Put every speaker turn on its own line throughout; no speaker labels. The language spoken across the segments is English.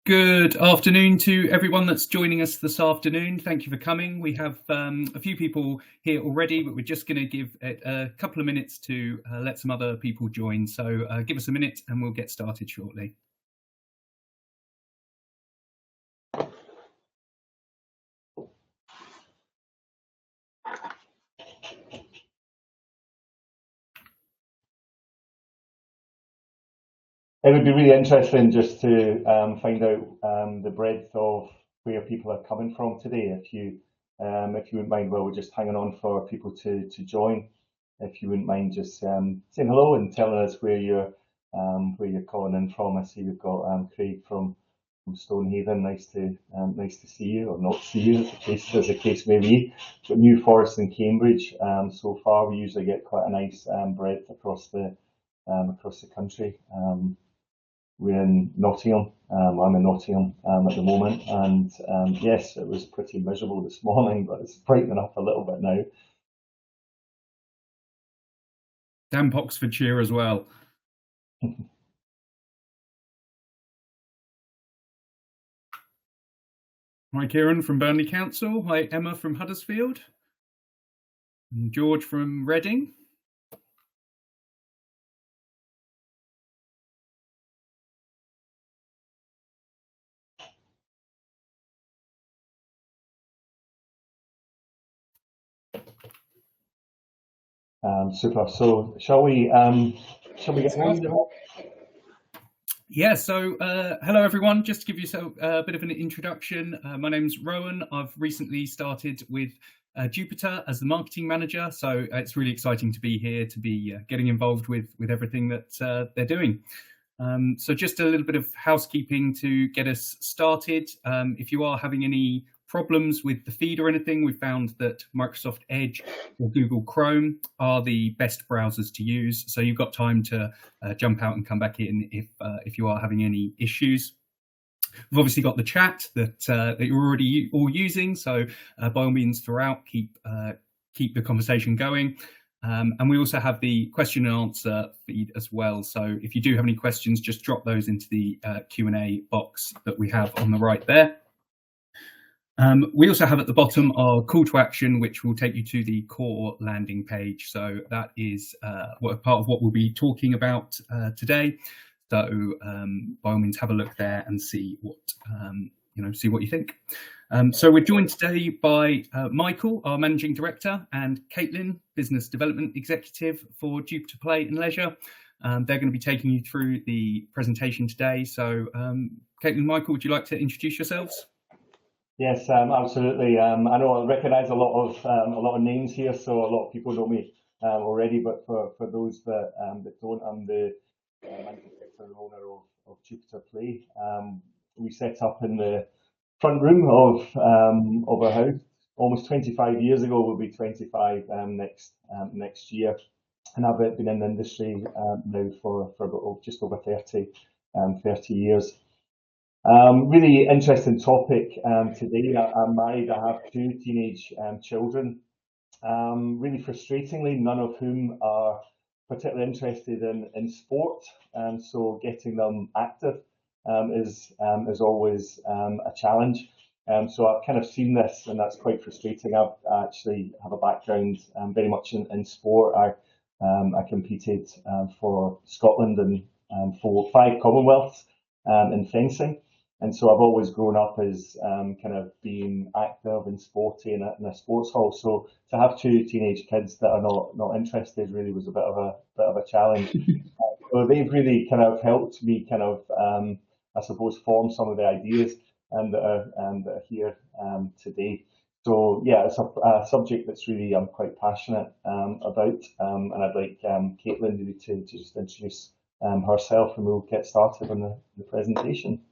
Good afternoon to everyone that's joining us this afternoon. Thank you for coming. We have a few people here already, but we're just going to give it a couple of minutes to let some other people join. So give us a minute and we'll get started shortly.
It would be really interesting just to find out the breadth of where people are coming from today. If you wouldn't mind, well, we're just hanging on for people to join. If you wouldn't mind just saying hello and telling us where you're calling in from. I see we've got Craig from Stonehaven. Nice to see you, or not see you, as the case may be. But New Forest and Cambridge. So far, we usually get quite a nice breadth across the country. We're in Nottingham. I'm in Nottingham at the moment, and yes, it was pretty miserable this morning, but it's brightening up a little bit now.
Damp Oxfordshire as well. Hi, Kieran from Burnley Council. Hi, Emma from Huddersfield. And George from Reading.
Super. So shall we get started?
Yeah, so hello everyone. Just to give you a bit of an introduction, my name's Rowan. I've recently started with Jupiter as the marketing manager, so it's really exciting to be here, to be getting involved with everything that they're doing. So just a little bit of housekeeping to get us started. If you are having any problems with the feed or anything, we found that Microsoft Edge or Google Chrome are the best browsers to use. So you've got time to jump out and come back in if you are having any issues. We've obviously got the chat that you're already all using. So by all means, throughout, keep the conversation going. And we also have the question and answer feed as well. So if you do have any questions, just drop those into the Q&A box that we have on the right there. We also have at the bottom our call to action, which will take you to the core landing page. So that is part of what we'll be talking about today. So by all means, have a look there and see what you think. So we're joined today by Michael, our Managing Director, and Caitlin, Business Development Executive for Jupiter Play and Leisure. They're going to be taking you through the presentation today. So Caitlin, Michael, would you like to introduce yourselves?
Yes, absolutely. I know I recognise a lot of names here, so a lot of people know me already. But for those that don't, I'm the managing director and owner of Jupiter Play. We set up in the front room of our house almost 25 years ago. We'll be 25 next year, and I've been in the industry now for just over 30 years. Really interesting topic today. I'm married. I have two teenage children. Really frustratingly, none of whom are particularly interested in sport, and so getting them active is always a challenge. So I've kind of seen this, and that's quite frustrating. I actually have a background very much in sport. I competed for Scotland and for 5 Commonwealths in fencing. And so I've always grown up as kind of being active and sporty in a sports hall. So to have two teenage kids that are not interested really was a bit of a challenge. So they've really kind of helped me kind of I suppose form some of the ideas that are here today. So yeah, it's a subject that's really I'm quite passionate about, and I'd like Caitlin really to just introduce herself, and we'll get started on the presentation.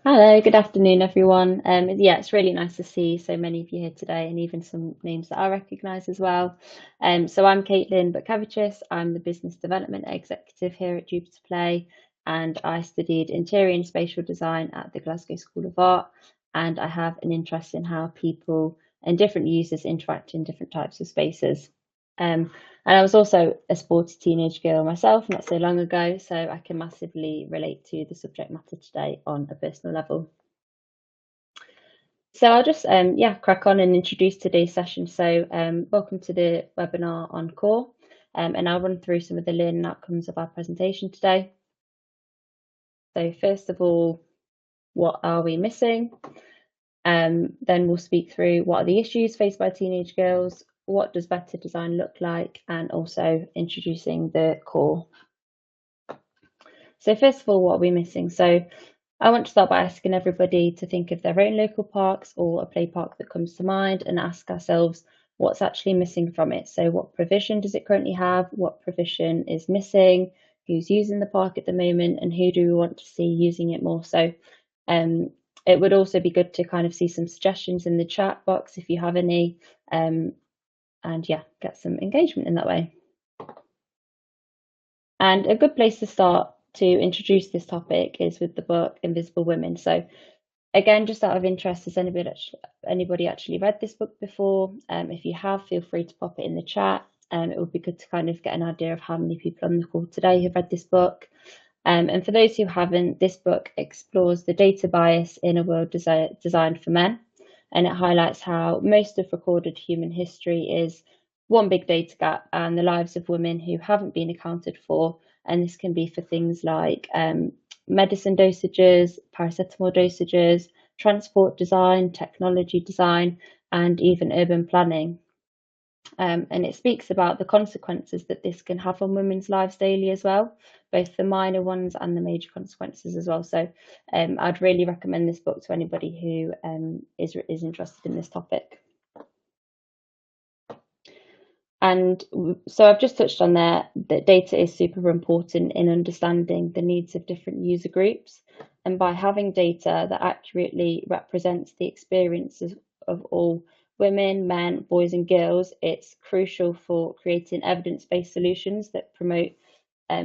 Hello, good afternoon, everyone. Yeah, it's really nice to see so many of you here today, and even some names that I recognise as well. So I'm Caitlin Butkavichis. I'm the Business Development Executive here at Jupiter Play, and I studied Interior and Spatial Design at the Glasgow School of Art, and I have an interest in how people and different users interact in different types of spaces. And I was also a sporty teenage girl myself not so long ago, so I can massively relate to the subject matter today on a personal level. So I'll just crack on and introduce today's session. So welcome to the webinar on CORE, and I'll run through some of the learning outcomes of our presentation today. So first of all, what are we missing? Then we'll speak through what are the issues faced by teenage girls, what does better design look like, and also introducing the CORE. So first of all, what are we missing? So I want to start by asking everybody to think of their own local parks or a play park that comes to mind and ask ourselves what's actually missing from it. So what provision does it currently have? What provision is missing? Who's using the park at the moment? And who do we want to see using it more? So it would also be good to kind of see some suggestions in the chat box if you have any, and yeah, get some engagement in that way. And a good place to start to introduce this topic is with the book Invisible Women. So again, just out of interest, has anybody actually read this book before? If you have, feel free to pop it in the chat. It would be good to kind of get an idea of how many people on the call today have read this book. And for those who haven't, this book explores the data bias in a world designed for men, and it highlights how most of recorded human history is one big data gap and the lives of women who haven't been accounted for. And this can be for things like medicine dosages, paracetamol dosages, transport design, technology design, and even urban planning. And it speaks about the consequences that this can have on women's lives daily as well, both the minor ones and the major consequences as well. So I'd really recommend this book to anybody who is interested in this topic. And so I've just touched on there that data is super important in understanding the needs of different user groups. And by having data that accurately represents the experiences of all women, men, boys and girls, it's crucial for creating evidence-based solutions that promote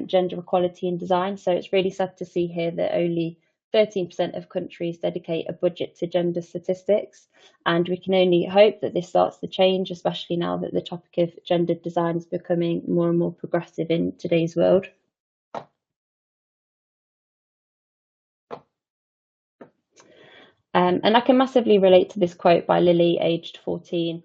gender equality in design. So it's really sad to see here that only 13% of countries dedicate a budget to gender statistics, and we can only hope that this starts to change, especially now that the topic of gendered design is becoming more and more progressive in today's world. And I can massively relate to this quote by Lily, aged 14,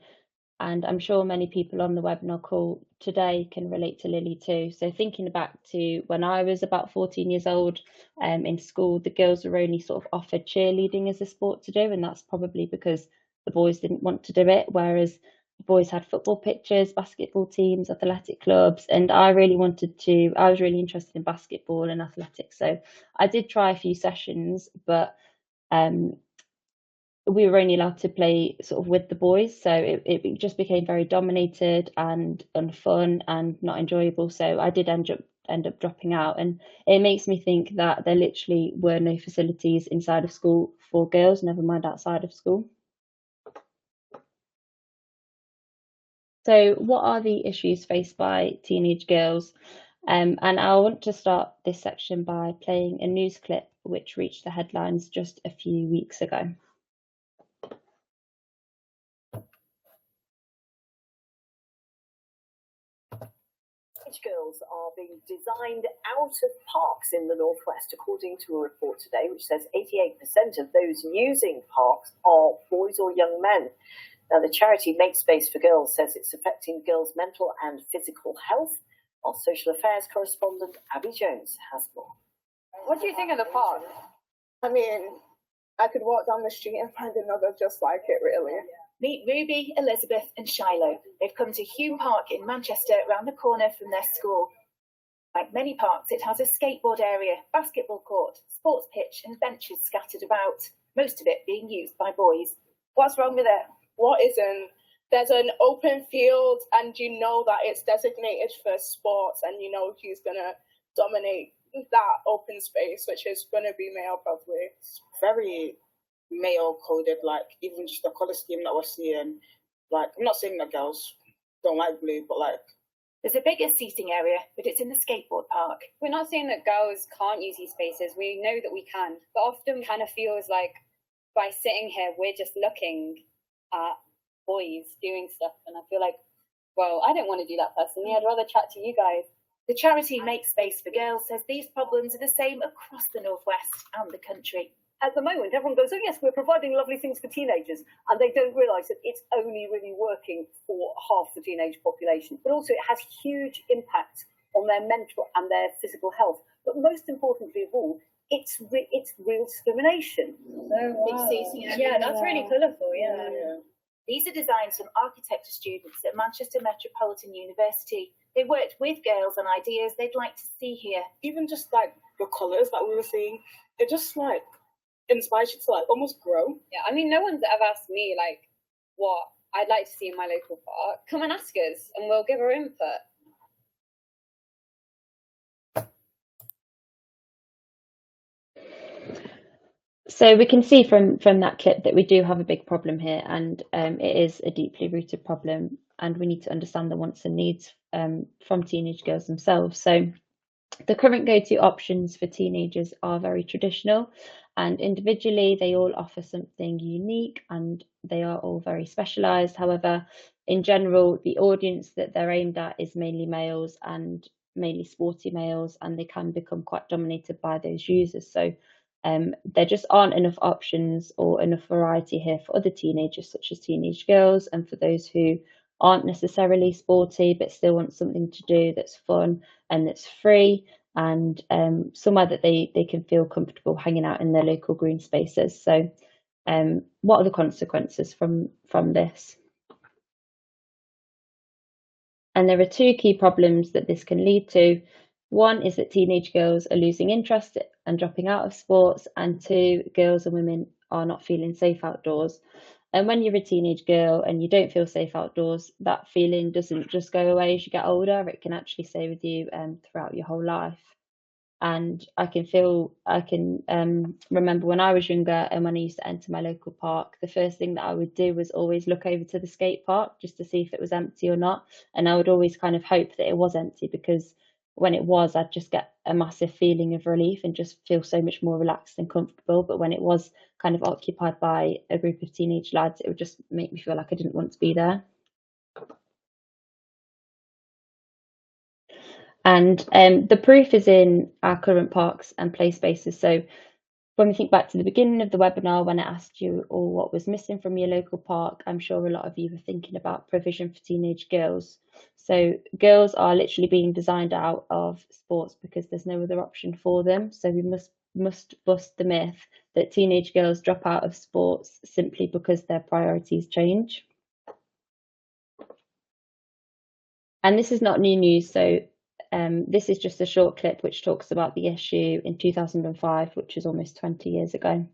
and I'm sure many people on the webinar call today can relate to Lily too. So thinking back to when I was about 14 years old in school, the girls were only sort of offered cheerleading as a sport to do, and that's probably because the boys didn't want to do it, whereas the boys had football pitches, basketball teams, athletic clubs, and I was really interested in basketball and athletics. So I did try a few sessions, but we were only allowed to play sort of with the boys, so it just became very dominated and unfun and not enjoyable. So I did end up dropping out, and it makes me think that there literally were no facilities inside of school for girls, never mind outside of school. So what are the issues faced by teenage girls? And I want to start this section by playing a news clip which reached the headlines just a few weeks ago.
Girls are being designed out of parks in the Northwest, according to a report today which says 88% of those using parks are boys or young men. Now, the charity Make Space for Girls says it's affecting girls' mental and physical health. Our social affairs correspondent Abby Jones has more.
What do you think of the park? I mean, I could walk down the street and find another just like it, really.
Meet Ruby, Elizabeth and Shiloh. They've come to Hume Park in Manchester, around the corner from their school. Like many parks, it has a skateboard area, basketball court, sports pitch and benches scattered about, most of it being used by boys.
What's wrong with it? What isn't? There's an open field and you know that it's designated for sports and you know who's going to dominate that open space, which is going to be male probably.
It's very male coded, like even just the colour scheme that we're seeing. Like, I'm not saying that girls don't like blue, but like,
there's a bigger seating area, but it's in the skateboard park.
We're not saying that girls can't use these spaces. We know that we can, but often kind of feels like by sitting here, we're just looking at boys doing stuff, and I feel like well, I don't want to do that personally. I'd rather chat to you guys.
The charity Make Space for Girls says these problems are the same across the Northwest and the country.
At the moment, everyone goes, oh yes, we're providing lovely things for teenagers, and they don't realise that it's only really working for half the teenage population, but also it has huge impact on their mental and their physical health. But most importantly of all, it's real discrimination.
Oh, wow. Yeah, that's really colourful, yeah.
These are designs from architecture students at Manchester Metropolitan University. They worked with girls on ideas they'd like to see here.
Even just like the colours that we were seeing, it just like inspires you to like almost grow.
Yeah, I mean, no one's ever asked me like what I'd like to see in my local park. Come and ask us, and we'll give our input.
So we can see from that clip that we do have a big problem here, and it is a deeply rooted problem, and we need to understand the wants and needs from teenage girls themselves. So the current go-to options for teenagers are very traditional, and individually they all offer something unique and they are all very specialised. However, in general, the audience that they're aimed at is mainly males and mainly sporty males, and they can become quite dominated by those users. So there just aren't enough options or enough variety here for other teenagers, such as teenage girls, and for those who aren't necessarily sporty but still want something to do that's fun and that's free, and somewhere that they can feel comfortable hanging out in their local green spaces. So what are the consequences from this? And there are two key problems that this can lead to. One is that teenage girls are losing interest and dropping out of sports, and two, girls and women are not feeling safe outdoors. And when you're a teenage girl and you don't feel safe outdoors, that feeling doesn't just go away as you get older, it can actually stay with you throughout your whole life. And I can remember when I was younger and when I used to enter my local park, the first thing that I would do was always look over to the skate park just to see if it was empty or not. And I would always kind of hope that it was empty, because when it was, I'd just get a massive feeling of relief and just feel so much more relaxed and comfortable. But when it was kind of occupied by a group of teenage lads, it would just make me feel like I didn't want to be there. And the proof is in our current parks and play spaces. So when we think back to the beginning of the webinar, when I asked you all what was missing from your local park, I'm sure a lot of you were thinking about provision for teenage girls. So girls are literally being designed out of sports because there's no other option for them. So we must bust the myth that teenage girls drop out of sports simply because their priorities change. And this is not new news. So this is just a short clip which talks about the issue in 2005, which is almost 20 years ago.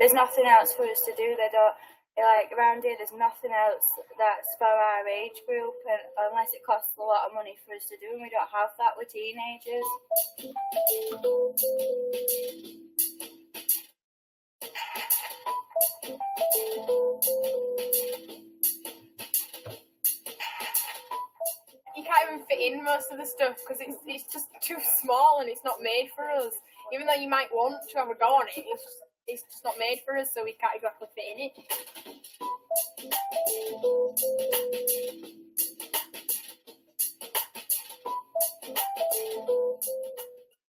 There's nothing else for us to do. They don't, like around here, there's nothing else that's for our age group, and unless it costs a lot of money for us to do, and we don't have that with teenagers.
You can't even fit in most of the stuff because it's just too small and it's not made for us. Even though you might want to have a go on it, it's just not made for us, so we can't exactly fit in it.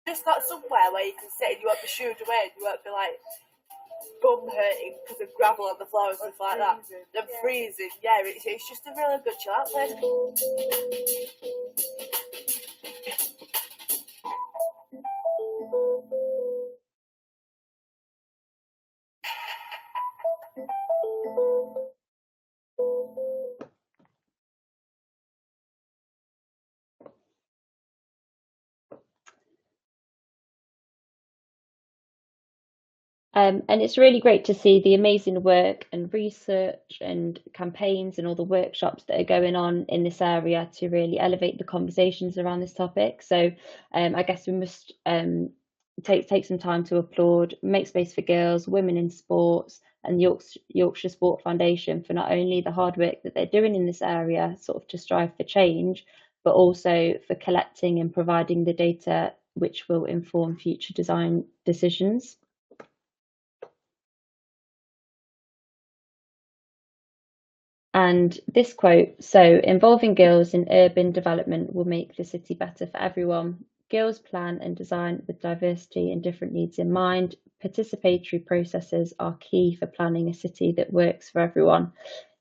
Just like somewhere where you can sit and you won't be shooed away and you won't be like bum hurting because of gravel on the floor and stuff like that. And freezing, yeah, it's just a really good chill out place.
And it's really great to see the amazing work and research and campaigns and all the workshops that are going on in this area to really elevate the conversations around this topic. So I guess we must take some time to applaud Make Space for Girls, Women in Sports, and Yorkshire Sport Foundation for not only the hard work that they're doing in this area, sort of to strive for change, but also for collecting and providing the data which will inform future design decisions. And this quote, so involving girls in urban development will make the city better for everyone. Girls plan and design with diversity and different needs in mind. Participatory processes are key for planning a city that works for everyone.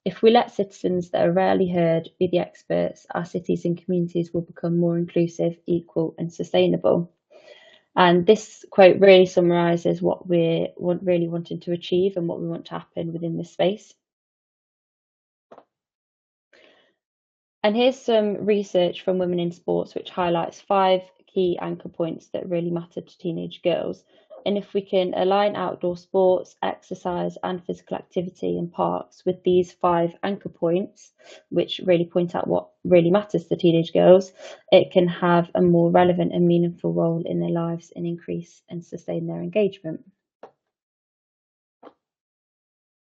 If we let citizens that are rarely heard be the experts, our cities and communities will become more inclusive, equal and sustainable. And this quote really summarises what we're really wanting to achieve and what we want to happen within this space. And here's some research from Women in Sports, which highlights 5 key anchor points that really matter to teenage girls. And if we can align outdoor sports, exercise and physical activity in parks with these 5 anchor points, which really point out what really matters to teenage girls, it can have a more relevant and meaningful role in their lives and increase and sustain their engagement.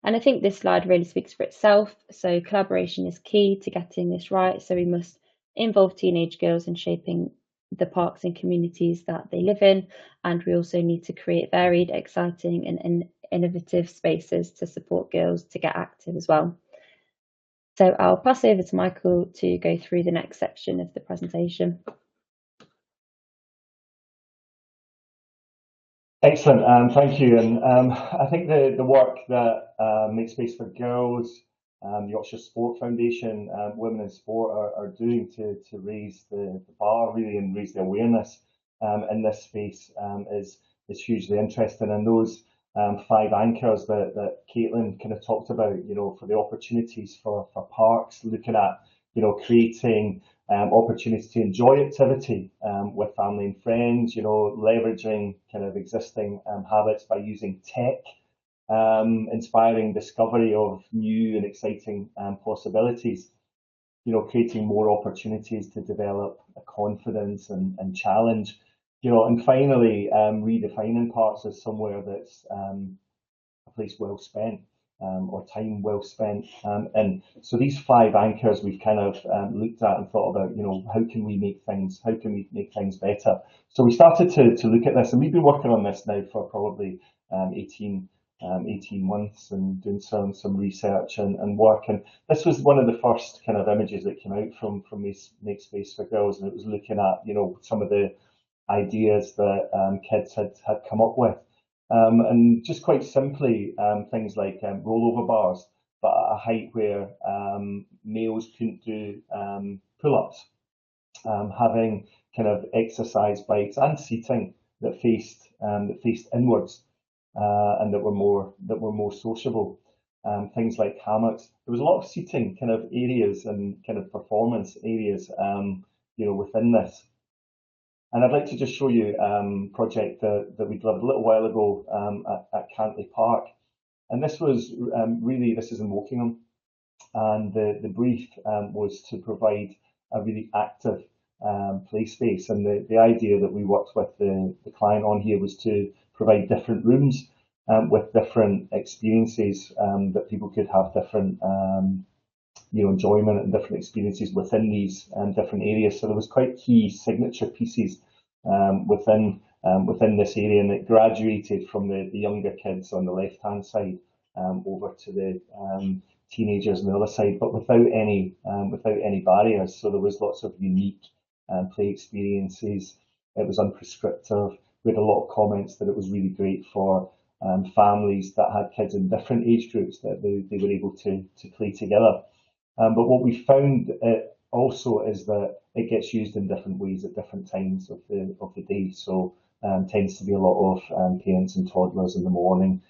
And I think this slide really speaks for itself. So collaboration is key to getting this right. So we must involve teenage girls in shaping the parks and communities that they live in. And we also need to create varied, exciting and innovative spaces to support girls to get active as well. So I'll pass over to Michael to go through the next section of the presentation.
Excellent, thank you. And I think the work that Make Space for Girls, the Yorkshire Sport Foundation, Women in Sport are doing to raise the bar really and raise the awareness in this space is hugely interesting. And those 5 anchors that Caitlin kind of talked about, you know, for the opportunities for parks, looking at, you know, creating opportunities to enjoy activity with family and friends, you know, leveraging kind of existing habits by using tech, inspiring discovery of new and exciting possibilities, you know, creating more opportunities to develop a confidence and challenge, you know, and finally redefining parks as somewhere that's a place well spent. Or time well spent. And so these 5 anchors we've kind of looked at and thought about, you know, how can we make things better? So we started to look at this, and we've been working on this now for probably 18 months and doing some research and work. And this was one of the first kind of images that came out from Make Space for Girls, and it was looking at, you know, some of the ideas that kids had come up with. And just quite simply, things like rollover bars, but at a height where males couldn't do pull-ups, having kind of exercise bikes and seating that faced inwards and that were more sociable. Things like hammocks. There was a lot of seating kind of areas and kind of performance areas, you know, within this. And I'd like to just show you a project that we delivered a little while ago at Cantley Park. And this was this is in Wokingham. And the brief was to provide a really active play space. And the idea that we worked with the client on here was to provide different rooms with different experiences that people could have different you know, enjoyment and different experiences within these different areas. So there was quite key signature pieces within this area, and it graduated from the younger kids on the left-hand side over to the teenagers on the other side, but without any barriers. So there was lots of unique play experiences. It was unprescriptive. We had a lot of comments that it was really great for families that had kids in different age groups, that they were able to play together. But what we found also is that it gets used in different ways at different times of the day. So tends to be a lot of parents and toddlers in the morning,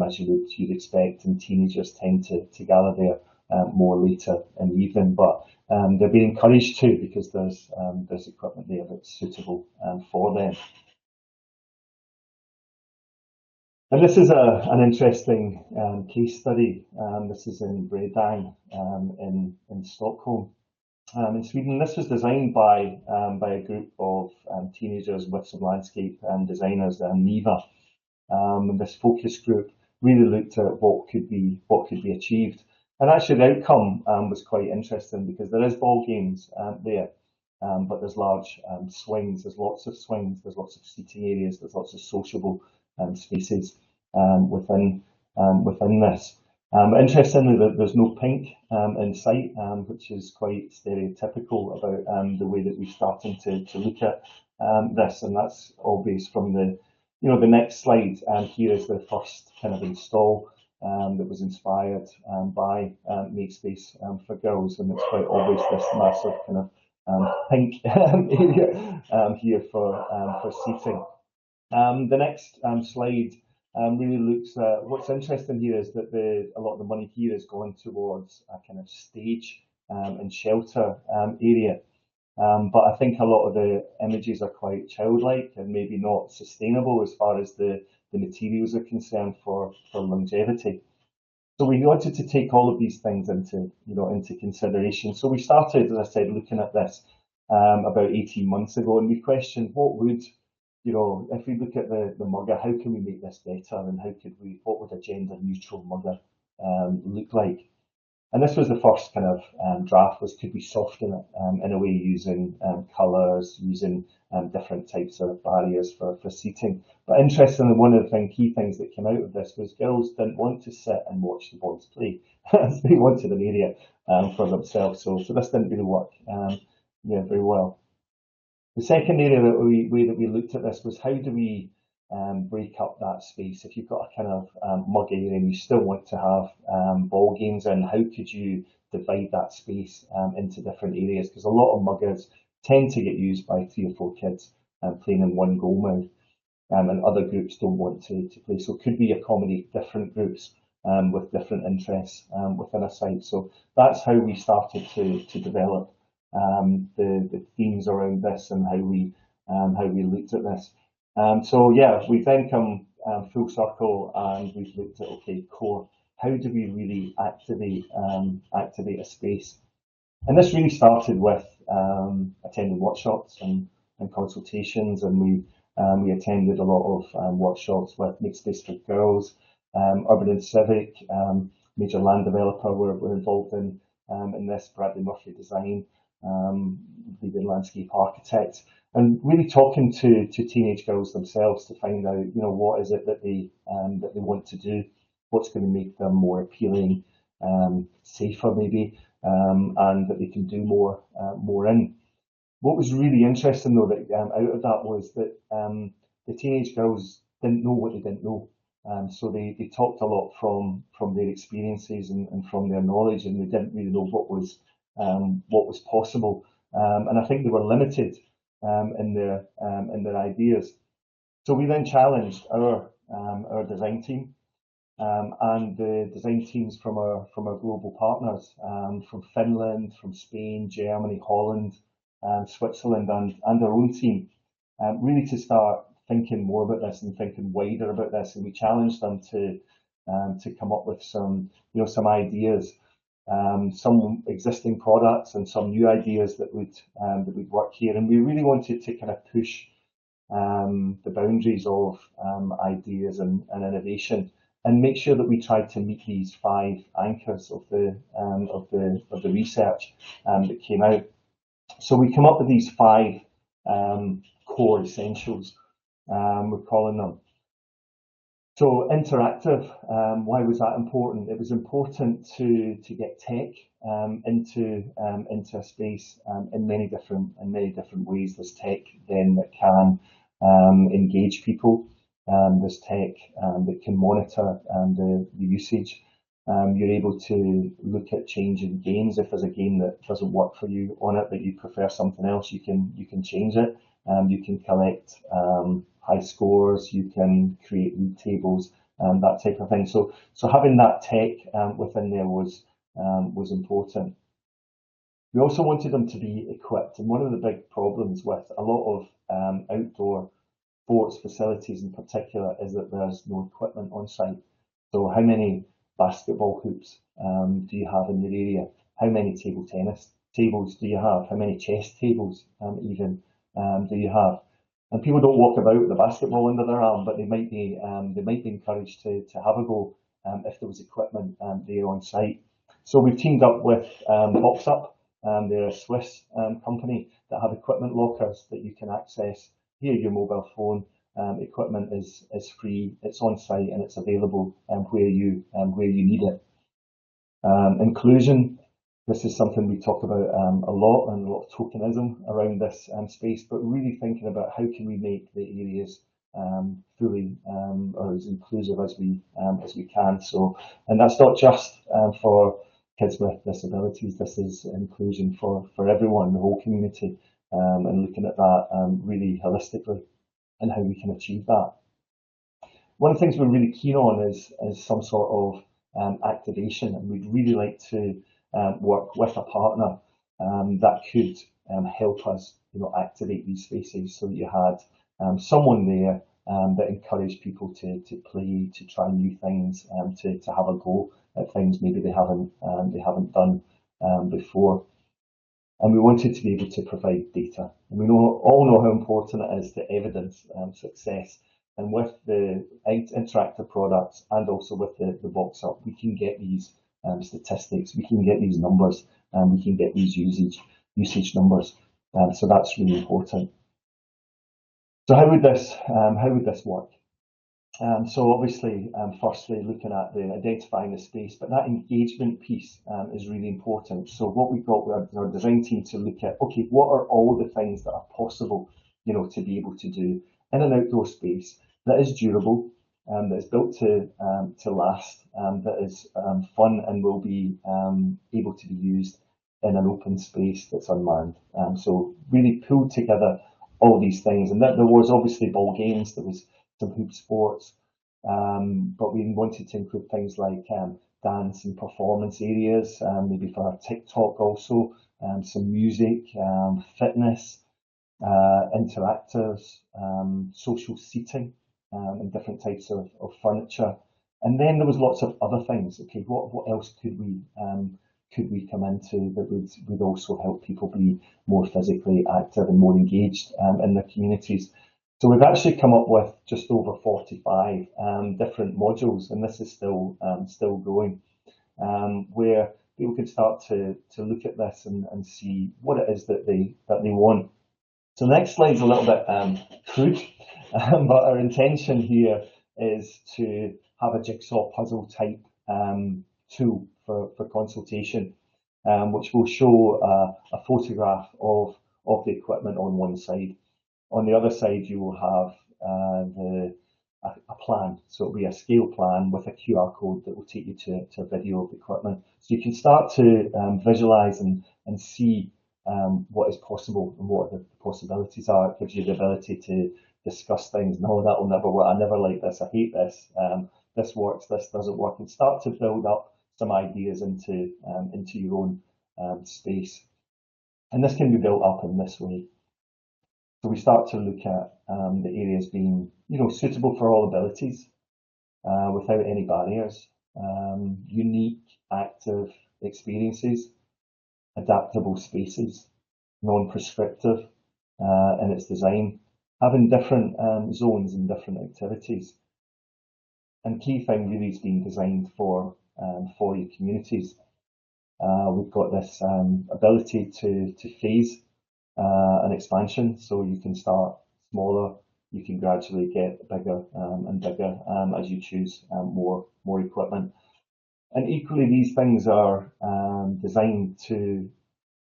as you'd expect, and teenagers tend to gather there more later in the evening. But they're being encouraged to, because there's equipment there that's suitable for them. And this is an interesting case study. This is in Bredang in Stockholm. in Sweden. This was designed by a group of teenagers with some landscape designers, NIVA. This focus group really looked at what could be achieved, and actually the outcome was quite interesting, because there is ball games there, but there's large swings. There's lots of swings. There's lots of seating areas. There's lots of sociable spaces within this. Interestingly, there's no pink in sight, which is quite stereotypical about the way that we're starting to look at this, and that's obvious from the next slide. Here is the first kind of install that was inspired by Make Space for Girls, and it's quite obvious this massive kind of pink area here for seating. The next slide really looks at what's interesting here is that a lot of the money here is going towards a kind of stage and shelter area. But I think a lot of the images are quite childlike and maybe not sustainable as far as the materials are concerned for longevity. So we wanted to take all of these things into consideration. So we started, as I said, looking at this about 18 months ago, and we questioned what would, if we look at the MUGA, how can we make this better, and what would a gender neutral MUGA look like? And this was the first kind of draft, was could we soften it in a way using colours, using different types of barriers for seating. But interestingly, one of the key things that came out of this was girls didn't want to sit and watch the boys play. They wanted an area for themselves. So this didn't really work very well. The second area way that we looked at this was how do we break up that space. If you've got a kind of MUGA area and you still want to have ball games in, how could you divide that space into different areas? Because a lot of MUGAs tend to get used by 3 or 4 kids playing in one goal mouth, and other groups don't want to play. So could we accommodate different groups with different interests within a site? So that's how we started to develop the themes around this and how we looked at this. So yeah, we've then come full circle and we've looked at, okay, core, how do we really activate a space? And this really started with attending workshops and consultations, and we attended a lot of workshops with Make Space for Girls, Urban and Civic, major land developer were involved in this, Bradley Murphy Design, leading landscape architects, and really talking to teenage girls themselves to find out, what is it that they want to do, what's going to make them more appealing, safer maybe, and that they can do more in. What was really interesting though, that out of that was that the teenage girls didn't know what they didn't know. So they talked a lot from their experiences and from their knowledge, and they didn't really know what was possible. And I think they were limited in their ideas. So we then challenged our design team and the design teams from our global partners, from Finland, from Spain, Germany, Holland, Switzerland, and our own team, really to start thinking more about this and thinking wider about this. And we challenged them to come up with some ideas, some existing products and some new ideas that would work here. And we really wanted to kind of push the boundaries of ideas and innovation, and make sure that we tried to meet these 5 anchors of the research that came out. So we come up with these 5 core essentials, we're calling them. So interactive, why was that important? It was important to get tech into a space in many different ways. There's tech then that can engage people. There's tech that can monitor the usage. You're able to look at changing games. If there's a game that doesn't work for you on it, that you prefer something else, you can change it. You can collect high scores. You can create league tables, that type of thing. So having that tech within there was important. We also wanted them to be equipped, and one of the big problems with a lot of outdoor sports facilities in particular is that there's no equipment on site. So how many basketball hoops do you have in your area? How many table tennis tables do you have? How many chess tables even do you have? And people don't walk about with the basketball under their arm, but they might be encouraged to have a go if there was equipment there on site. So we've teamed up with BoxUp. They're a Swiss company that have equipment lockers that you can access via your mobile phone. Equipment is free, it's on site, and it's available where you need it. Inclusion. This is something we talk about a lot, and a lot of tokenism around this space, but really thinking about how can we make the areas fully or as inclusive as we can. So, and that's not just for kids with disabilities. This is inclusion for everyone, the whole community, and looking at that really holistically and how we can achieve that. One of the things we're really keen on is some sort of activation, and we'd really like to work with a partner that could help us, activate these spaces, so that you had someone there that encouraged people to play, to try new things, to have a go at things maybe they haven't done before. And we wanted to be able to provide data. And we all know how important it is to evidence success. And with the interactive products and also with the BoxUp, we can get these statistics, we can get these numbers, and we can get these usage numbers. So that's really important. So how would this work? So obviously, firstly, looking at identifying the space, but that engagement piece is really important. So what we've got with our design team to look at, okay, what are all the things that are possible, to be able to do in an outdoor space that is durable, that is built to last, that is fun and will be able to be used in an open space that's unmanned. So really pulled together all these things, and there was obviously ball games, there was some hoop sports, but we wanted to include things like dance and performance areas, maybe for TikTok also, some music, fitness, interactives, social seating, and different types of furniture. And then there was lots of other things. Okay, what else could we come into that would also help people be more physically active and more engaged in their communities? So we've actually come up with just over 45 different modules, and this is still growing, where people can start to look at this and see what it is that they want. So the next slide's a little bit crude, but our intention here is to have a jigsaw puzzle type tool for consultation, which will show a photograph of the equipment on one side. On the other side, you will have a plan. So it'll be a scale plan with a QR code that will take you to a video of the equipment. So you can start to visualize and see what is possible and what the possibilities are. It gives you the ability to discuss things. No, that will never work. I never like this. I hate this. This works. This doesn't work. And start to build up some ideas into your own space. And this can be built up in this way. So we start to look at the areas being, suitable for all abilities, without any barriers, unique, active experiences, adaptable spaces, non-prescriptive in its design, having different zones and different activities. And key thing really is being designed for your communities. We've got this ability to phase an expansion, so you can start smaller, you can gradually get bigger and bigger as you choose more equipment. And equally, these things are designed to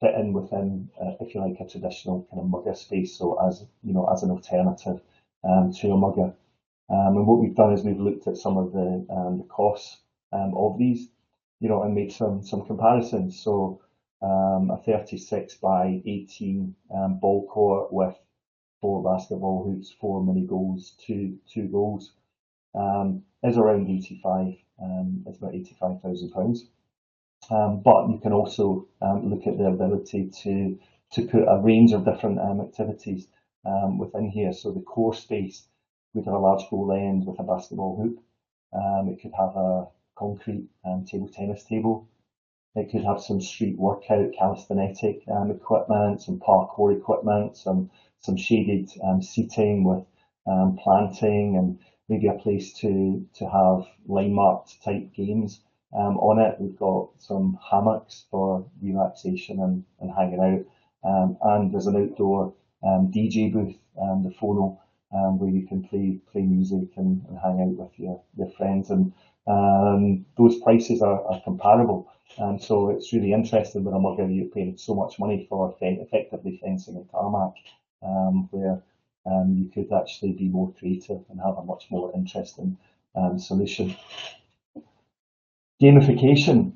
fit in within, if you like, a traditional kind of MUGA space. So as as an alternative to a MUGA. And what we've done is we've looked at some of the costs of these, and made some comparisons. So a 36 by 18 ball court with 4 basketball hoops, 4 mini goals, two goals, is around 85. It's about £85,000. But you can also look at the ability to put a range of different activities within here. So the core space would have a large goal end with a basketball hoop. It could have a concrete table tennis table. It could have some street workout, calisthenic equipment, some parkour equipment, some shaded seating with planting, and maybe a place to have line marked type games on it. We've got some hammocks for relaxation and hanging out, and there's an outdoor DJ booth, the phono, where you can play music and hang out with your friends, and those prices are comparable. So it's really interesting with a MUGA, you're paying so much money for effectively fencing a tarmac, where you could actually be more creative and have a much more interesting solution. Gamification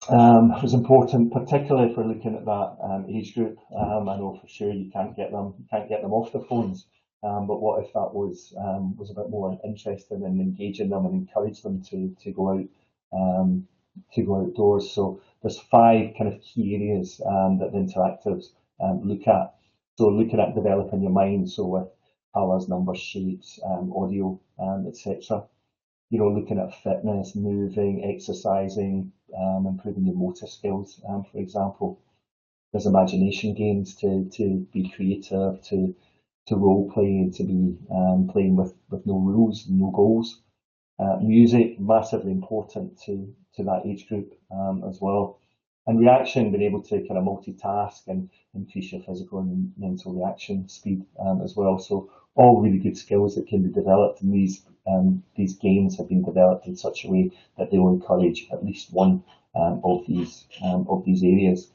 was important, particularly if we're looking at that age group. I know for sure you can't get them off the phones, but what if that was a bit more interesting and engaging them and encourage them to go out, to go outdoors. So there's 5 kind of key areas that the interactives look at. So looking at developing your mind, so with colours, numbers, shapes, audio, etc. You know, looking at fitness, moving, exercising, improving your motor skills, for example. There's imagination games to be creative, to role play, to be playing with no rules, no goals. Music, massively important to that age group as well. And reaction, being able to kind of multitask and increase your physical and mental reaction speed as well. So all really good skills that can be developed, and these games have been developed in such a way that they will encourage at least one of these areas.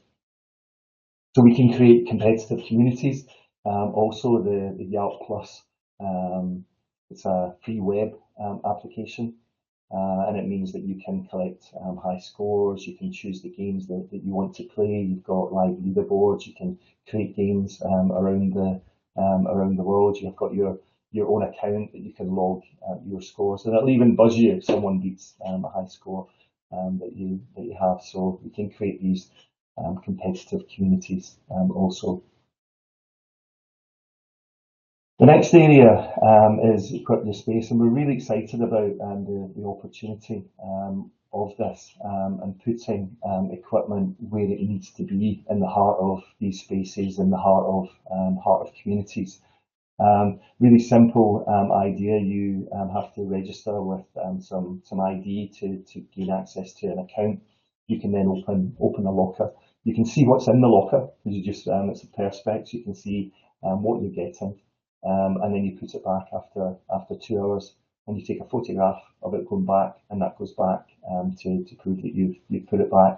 So we can create competitive communities. Also, the Yelp Plus, it's a free web application, and it means that you can collect high scores. You can choose the games that you want to play. You've got live leaderboards. You can create games around the world. You've got your own account that you can log your scores, and it'll even buzz you if someone beats a high score that you have. So we can create these competitive communities also. The next area is equip your space, and we're really excited about the opportunity of this and putting equipment where it needs to be in the heart of these spaces, in the heart of communities. Really simple idea. You have to register with some ID to gain access to an account. You can then open a locker. You can see what's in the locker because you just it's a perspex. You can see what you're getting. And then you put it back after 2 hours, and you take a photograph of it going back, and that goes back to prove that you've put it back.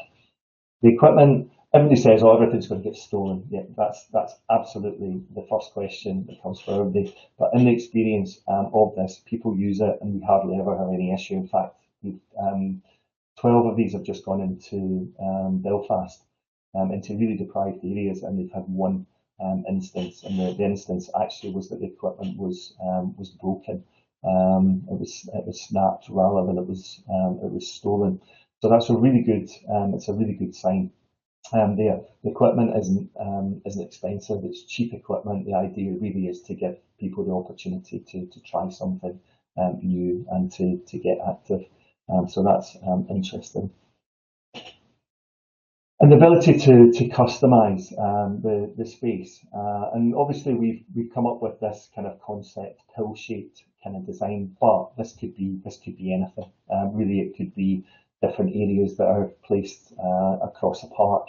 The equipment, everybody says, oh, everything's going to get stolen. Yeah, that's absolutely the first question that comes for everybody. But in the experience of this, people use it, and we hardly ever have any issue. In fact, 12 of these have just gone into Belfast, into really deprived areas, and they've had one instance, and the instance actually was that the equipment was broken. It was snapped rather than it was stolen. So that's a really good. It's a really good sign. There, the equipment isn't expensive. It's cheap equipment. The idea really is to give people the opportunity to try something new and to get active. So that's interesting. And the ability to customize the space, and obviously we've come up with this kind of concept, pill-shaped kind of design, but this could be anything. Really, it could be different areas that are placed across a park.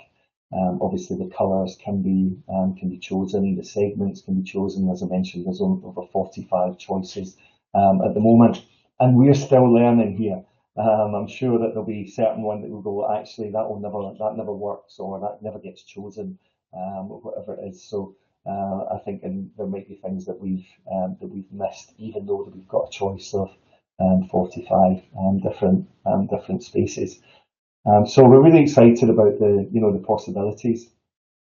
Obviously, the colours can be chosen, the segments can be chosen. As I mentioned, there's over 45 choices at the moment, and we're still learning here. I'm sure that there'll be certain one that will go, actually, that never works, or that never gets chosen, or whatever it is. So I think there might be things that we've missed, even though we've got a choice of 45 different spaces. So we're really excited about the possibilities.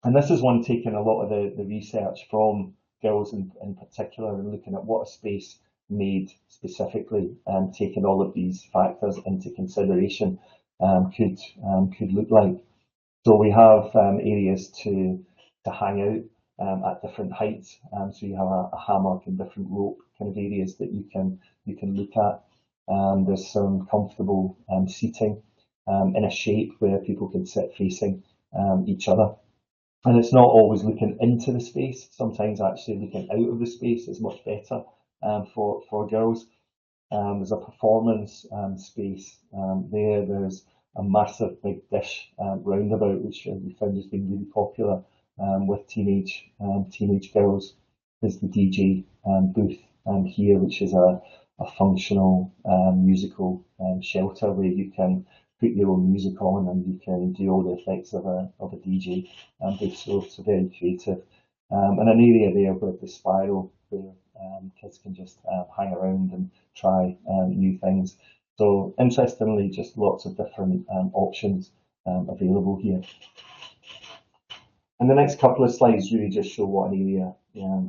And this is one taking a lot of the research from girls in particular, and looking at what a space made specifically, taking all of these factors into consideration, could look like. So we have areas to hang out at different heights. So you have a hammock and different rope kind of areas that you can look at. There's some comfortable seating. in a shape where people can sit facing each other. And it's not always looking into the space. Sometimes actually looking out of the space is much better for girls. There's a performance space there. There's a massive big dish roundabout, which we found has been really popular with teenage girls. There's the DJ booth here, which is a functional musical shelter where you can put your own music on and you can do all the effects of a DJ booth. So very creative. And an area there with the spiral where kids can just hang around and try new things. So interestingly, just lots of different options available here. And the next couple of slides really just show what an area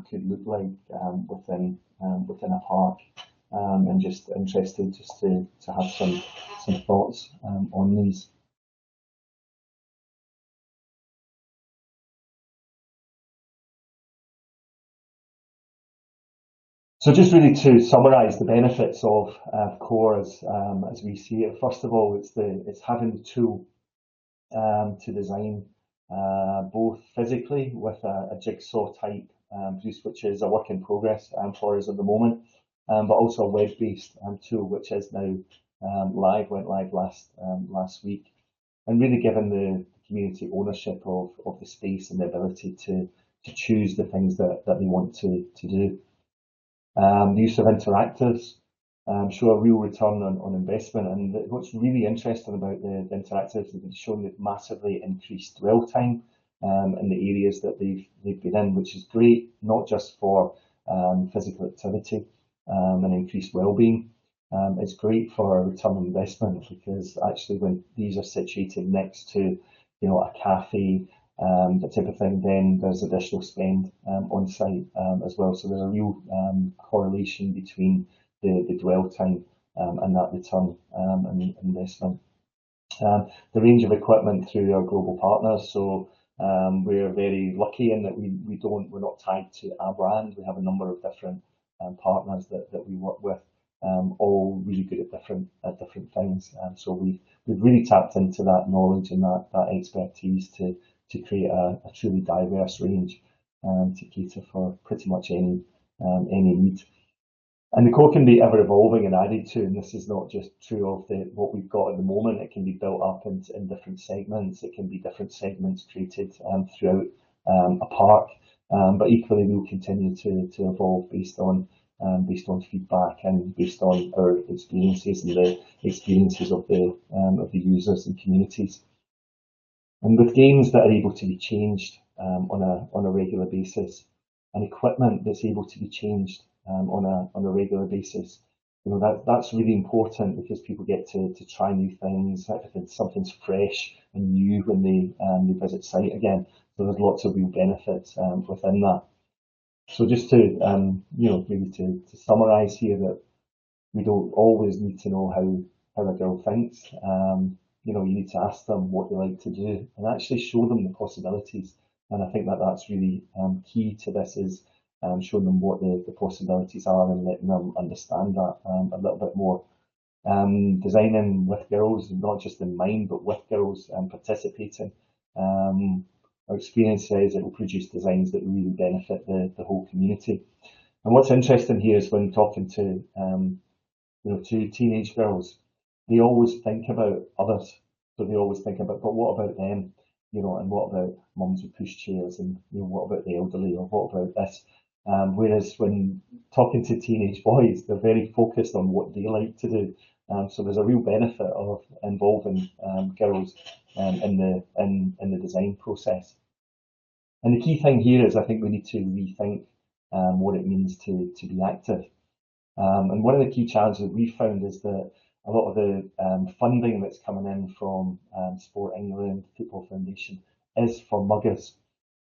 could look like within a park. And just interested just to have some thoughts on these. So just really to summarise the benefits of core as we see it. First of all, it's having the tool to design both physically with a jigsaw type piece, which is a work in progress for us at the moment, but also a web-based tool which is now went live last week, and really giving the community ownership of the space and the ability to choose the things that they want to do. The use of interactives show a real return on investment, and what's really interesting about the interactives is they've shown they've massively increased dwell time in the areas that they've been in, which is great, not just for physical activity and increased well-being. It's great for return on investment because actually when these are situated next to a cafe, that type of thing, then there's additional spend on site as well. So there's a real correlation between the dwell time and that return and investment. The range of equipment through our global partners. So we're very lucky in that we're not tied to a brand. We have a number of different partners that we work with, all really good at different things. So we've really tapped into that knowledge and that expertise to create a truly diverse range to cater for pretty much any need. And the core can be ever evolving and added to, and this is not just true of what we've got at the moment. It can be built up in different segments. It can be different segments created throughout a park, but equally we'll continue to evolve based on feedback and based on our experiences and the experiences of the users and communities. And with games that are able to be changed on a regular basis, and equipment that's able to be changed on a regular basis, that's really important because people get to try new things. Something's fresh and new when they visit site again. So there's lots of real benefits within that. So just to maybe to summarise here, that we don't always need to know how a girl thinks. You need to ask them what they like to do and actually show them the possibilities. And I think that's really key to this, is showing them what the possibilities are and letting them understand that a little bit more. Designing with girls, not just in mind, but with girls participating. Our experience says it will produce designs that really benefit the whole community. And what's interesting here is when talking to teenage girls, they always think about others. So they always think about, but what about them? And what about mums with pushchairs, and what about the elderly, or what about this? Whereas when talking to teenage boys, they're very focused on what they like to do. So there's a real benefit of involving girls in the design process. And the key thing here is I think we need to rethink what it means to be active. And one of the key challenges that we've found is that a lot of the funding that's coming in from Sport England, Football Foundation, is for MUGAs.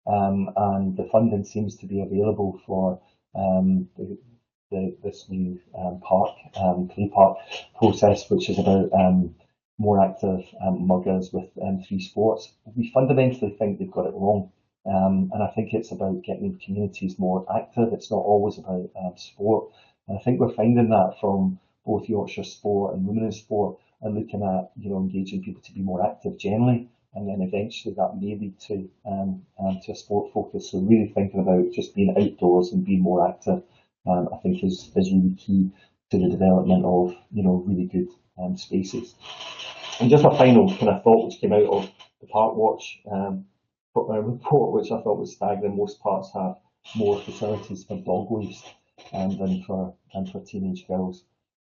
And the funding seems to be available for this new play park process, which is about more active MUGAs with 3 sports. We fundamentally think they've got it wrong. And I think it's about getting communities more active. It's not always about sport. And I think we're finding that from both Yorkshire Sport and Women in Sport and looking at, you know, engaging people to be more active generally, and then eventually that may lead to a sport focus. So really thinking about just being outdoors and being more active, I think is really key to the development of, you know, really good spaces. And just a final kind of thought which came out of the Park Watch report, which I thought was staggering. Most parks have more facilities for dog waste than for teenage girls,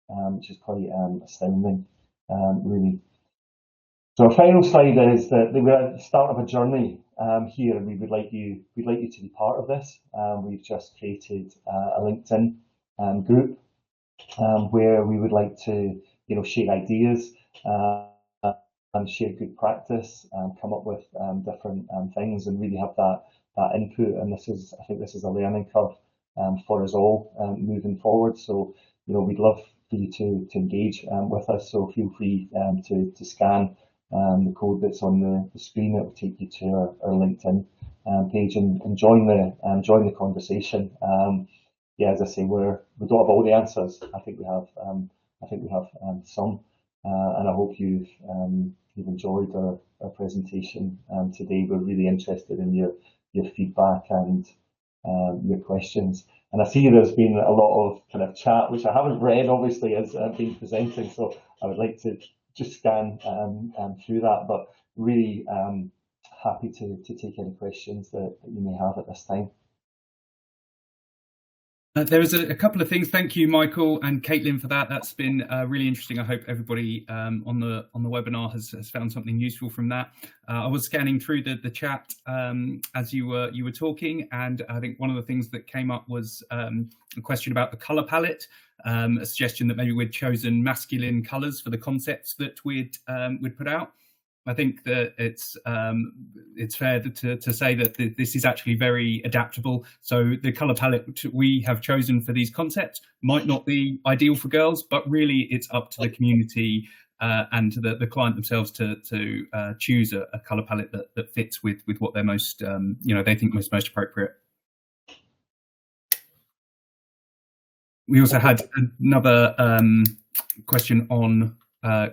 which is quite astounding, really. So our final slide is that we're at the start of a journey here, and we'd like you to be part of this. We've just created a LinkedIn group where we would like to, you know, share ideas and share good practice, come up with different things, and really have that input. And I think this is a learning curve for us all moving forward. So, you know, we'd love for you to engage with us. So feel free to scan the code that's on the screen. That will take you to our LinkedIn page and join the conversation. Yeah, as I say, we don't have all the answers. I think we have some, and I hope you've enjoyed our presentation today. We're really interested in your feedback and your questions. And I see there's been a lot of kind of chat, which I haven't read, obviously, as I've been presenting. So I would like to just scan through that, but really happy to take any questions that you may have at this time.
There is a couple of things. Thank you, Michael and Caitlin, for that. That's been really interesting. I hope everybody on the webinar has found something useful from that. I was scanning through the chat as you were talking, and I think one of the things that came up was a question about the colour palette. A suggestion that maybe we'd chosen masculine colours for the concepts that we'd put out. I think that it's fair to say that this is actually very adaptable. So the colour palette we have chosen for these concepts might not be ideal for girls, but really it's up to the community and to the client themselves to choose a colour palette that fits with what they're most they think most appropriate. We also had another question on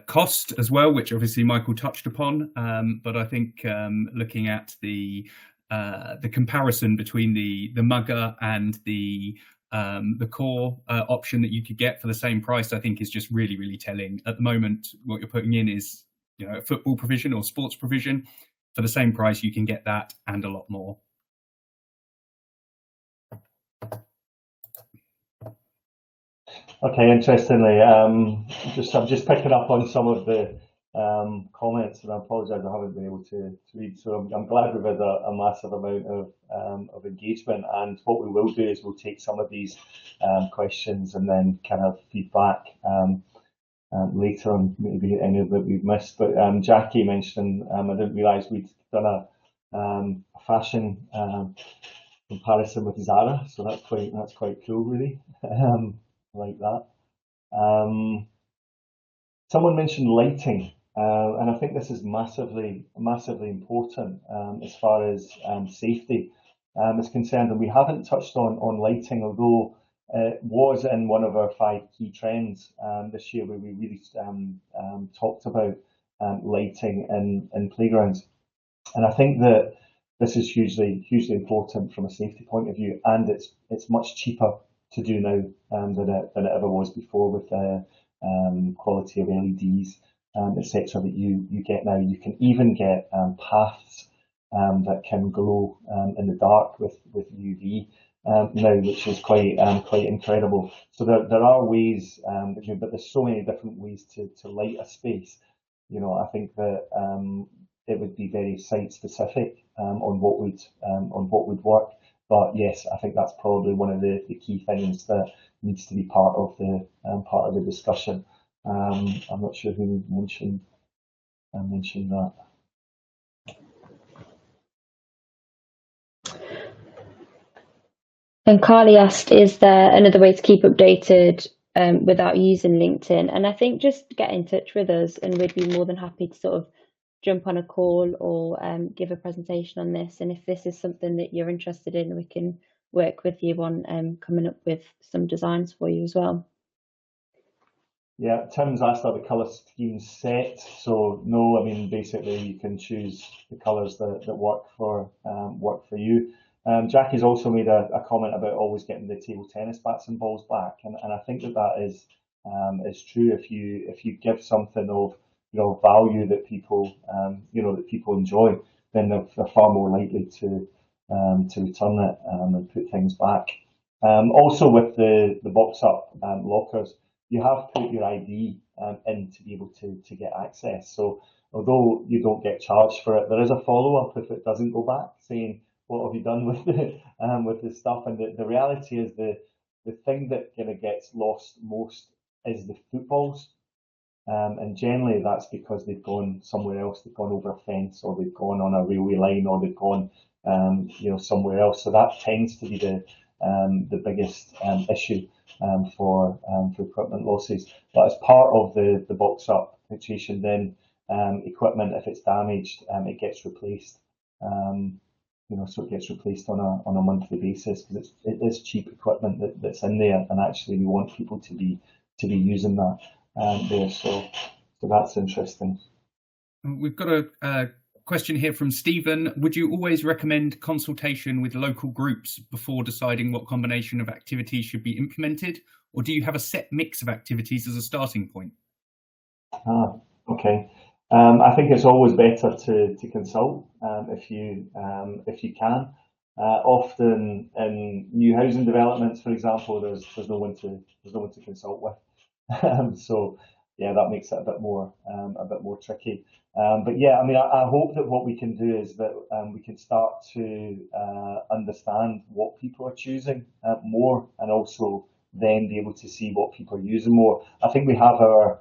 cost as well, which obviously Michael touched upon, but I think looking at the comparison between the MUGA and the core option that you could get for the same price, I think is just really telling. At the moment, what you're putting in is, you know, a football provision or sports provision. For the same price, you can get that and a lot more.
Okay, interestingly, I'm just picking up on some of the comments, and I apologise I haven't been able to read. So I'm glad we've had a massive amount of engagement. And what we will do is we'll take some of these questions and then kind of feedback later on, maybe any of that we've missed. But Jackie mentioned, I didn't realise we'd done a fashion comparison with Zara, so that's quite cool, really. Like that. Someone mentioned lighting, and I think this is massively important as far as safety is concerned. And we haven't touched on lighting, although it was in one of our 5 key trends this year, where we really talked about lighting in playgrounds. And I think that this is hugely important from a safety point of view, and it's much cheaper to do now than it ever was before, with the quality of LEDs, etc. that you get now. You can even get paths that can glow in the dark with UV now, which is quite incredible. So there are ways, but there's so many different ways to light a space. You know, I think that it would be very site specific on what would work. But yes, I think that's probably one of the key things that needs to be part of the discussion. I'm not sure who mentioned that.
And Carly asked, is there another way to keep updated without using LinkedIn? And I think just get in touch with us, and we'd be more than happy to sort of jump on a call or give a presentation on this. And if this is something that you're interested in, we can work with you on coming up with some designs for you as well.
Yeah, Tim's asked, are the colour schemes set? So no, I mean basically you can choose the colours that work for you. Jackie's also made a comment about always getting the table tennis bats and balls back, and I think that is true. If you give something of value that people that people enjoy, then they're far more likely to return it and put things back. Also with the box up lockers, you have put your ID in to be able to get access. So although you don't get charged for it, there is a follow-up if it doesn't go back, saying what have you done with the stuff. And the reality is the thing that kind of gets lost most is the footballs. And generally that's because they've gone somewhere else, they've gone over a fence, or they've gone on a railway line, or they've gone somewhere else. So that tends to be the biggest issue for equipment losses. But as part of the box up situation, then equipment, if it's damaged, it gets replaced. So it gets replaced on a monthly basis, because it is cheap equipment that's in there, and actually we want people to be using that there. So that's interesting.
We've got a question here from Stephen. Would you always recommend consultation with local groups before deciding what combination of activities should be implemented, or do you have a set mix of activities as a starting point?
Okay. I think it's always better to consult if you can. Often in new housing developments, for example, there's no one to consult with. So yeah, that makes it a bit more tricky. But yeah, I mean, I hope that what we can do is that we can start to understand what people are choosing more, and also then be able to see what people are using more. I think we have our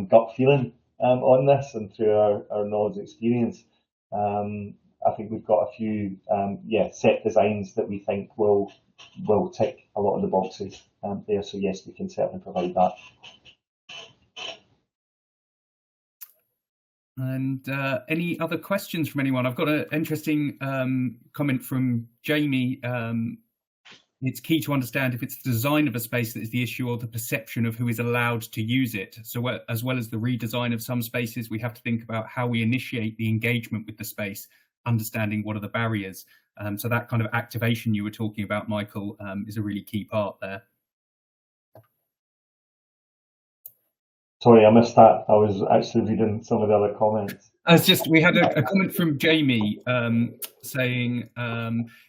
gut feeling on this, and through our knowledge and experience, I think we've got a few set designs that we think will tick a lot of the boxes there. So yes, we can certainly provide that.
And any other questions from anyone? I've got an interesting comment from Jamie. It's key to understand if it's the design of a space that is the issue, or the perception of who is allowed to use it. So as well as the redesign of some spaces, we have to think about how we initiate the engagement with the space, understanding what are the barriers. So that kind of activation you were talking about, Michael, is a really key part there.
Sorry, I missed that. I was actually reading some of the other comments.
We had a comment from Jamie saying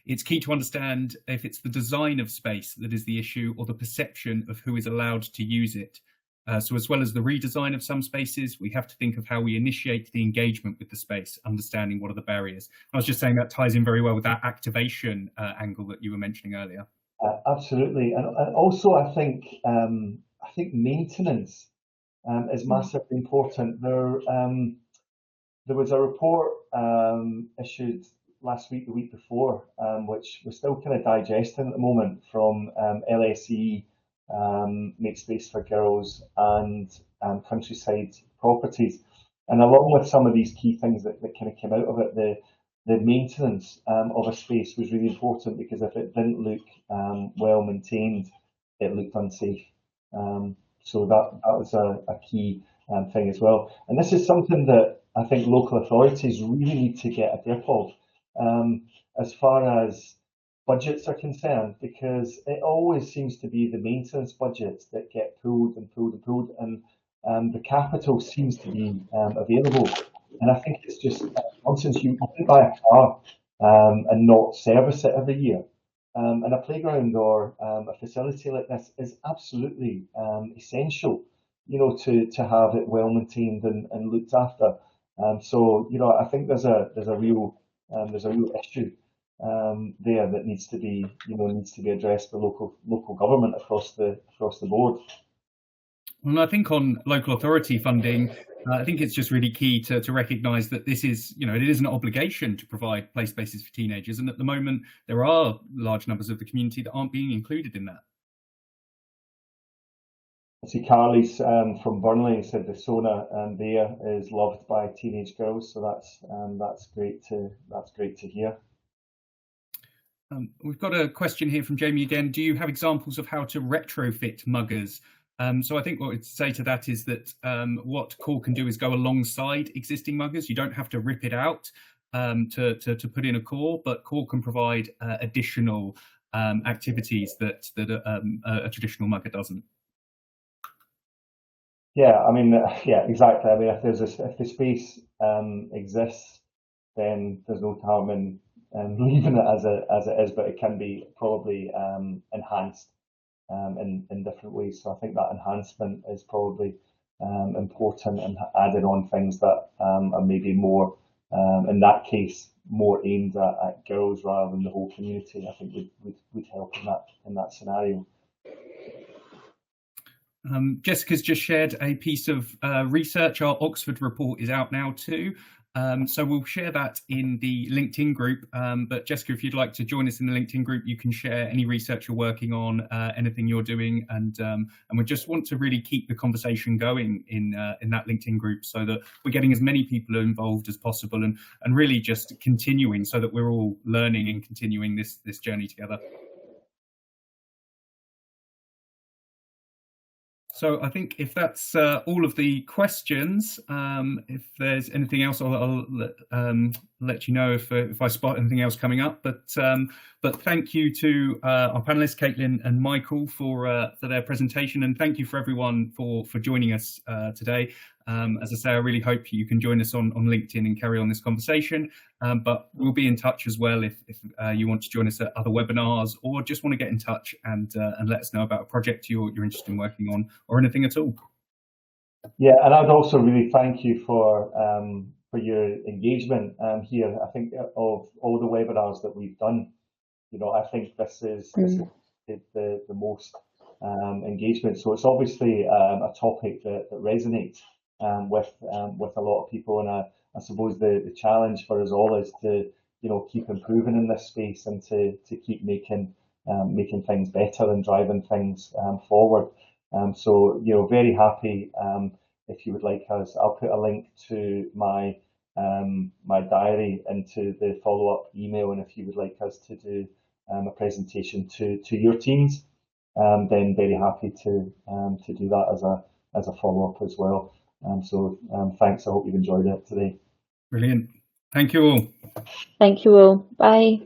it's key to understand if it's the design of space that is the issue, or the perception of who is allowed to use it. So as well as the redesign of some spaces, we have to think of how we initiate the engagement with the space, understanding what are the barriers. I was just saying that ties in very well with that activation angle that you were mentioning earlier.
Absolutely, and also I think maintenance is massively important. There was a report issued last week, the week before, which we're still kind of digesting at the moment, from LSE, Make Space for Girls, and Countryside Properties. And along with some of these key things that kind of came out of it, the maintenance of a space was really important, because if it didn't look well maintained, it looked unsafe. So that was a key thing as well. And this is something that I think local authorities really need to get a grip of as far as budgets are concerned, because it always seems to be the maintenance budgets that get pulled and pulled and pulled, and the capital seems to be available. And I think it's just nonsense. You can buy a car and not service it every year. And a playground or a facility like this is absolutely essential, to have it well maintained and looked after. So I think there's a real issue there that needs to be addressed by local government across the board.
Well, I think on local authority funding, I think it's just really key to recognise that this is, it is an obligation to provide play spaces for teenagers, and at the moment there are large numbers of the community that aren't being included in that.
I see Carly's from Burnley said the Sona there is loved by teenage girls, so that's great to hear.
We've got a question here from Jamie again. Do you have examples of how to retrofit MUGAs So I think what I'd say to that is that what Core can do is go alongside existing MUGAs. You don't have to rip it out to put in a Core, but Core can provide additional activities that a traditional MUGA doesn't.
Yeah, I mean, yeah, exactly. I mean, if the space exists, then there's no harm in leaving it as it is, but it can be probably enhanced in different ways. So I think that enhancement is probably important, and adding on things that are maybe more, in that case, more aimed at girls rather than the whole community, I think would help in that scenario.
Jessica's just shared a piece of research. Our Oxford report is out now too. So we'll share that in the LinkedIn group. But Jessica, if you'd like to join us in the LinkedIn group, you can share any research you're working on, anything you're doing, and we just want to really keep the conversation going in that LinkedIn group, so that we're getting as many people involved as possible, and really just continuing, so that we're all learning and continuing this journey together. So I think if that's all of the questions, if there's anything else, I'll let you know if I spot anything else coming up. But thank you to our panelists, Caitlin and Michael, for their presentation, and thank you for everyone for joining us today. As I say, I really hope you can join us on LinkedIn and carry on this conversation. But we'll be in touch as well if you want to join us at other webinars, or just want to get in touch and let us know about a project you're interested in working on, or anything at all.
Yeah, and I'd also really thank you for your engagement here. I think of all the webinars that we've done, you know, I think this is the most engagement. So it's obviously a topic that resonates with a lot of people, and I suppose the challenge for us all is to, you know, keep improving in this space, and to keep making things better and driving things forward. So, you know, very happy if you would like us. I'll put a link to my diary into the follow-up email, and if you would like us to do a presentation to your teams, then very happy to do that as a follow-up as well. So thanks. I hope you've enjoyed it today.
Brilliant. Thank you all.
Thank you all. Bye.